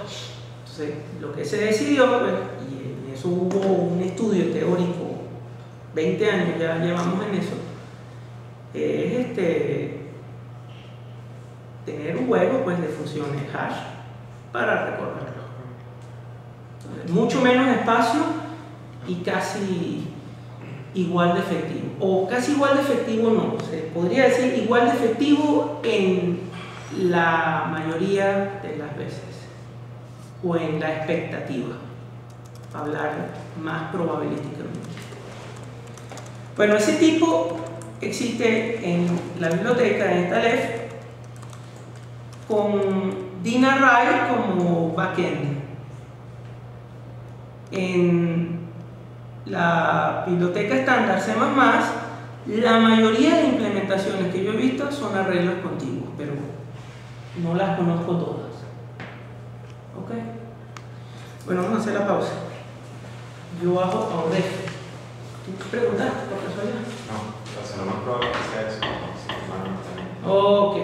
Entonces, lo que se decidió, pues, y en eso hubo un estudio teórico, 20 años ya llevamos en eso, es tener un juego, pues, de funciones hash para recorrerlo. Entonces, mucho menos espacio y casi igual de efectivo. O casi igual de efectivo no, se podría decir igual de efectivo en la mayoría de las veces. O en la expectativa, para hablar más probabilísticamente. Bueno, ese tipo existe en la biblioteca, en Aleph, con Dyn-Array como backend. En la biblioteca estándar C++, la mayoría de implementaciones que yo he visto son arreglos contiguos, pero no las conozco todas. ¿Ok? Bueno, vamos a hacer la pausa. Yo bajo a Odef. ¿Tú preguntas por casualidad? No, lo más probable es que sea eso. Ok.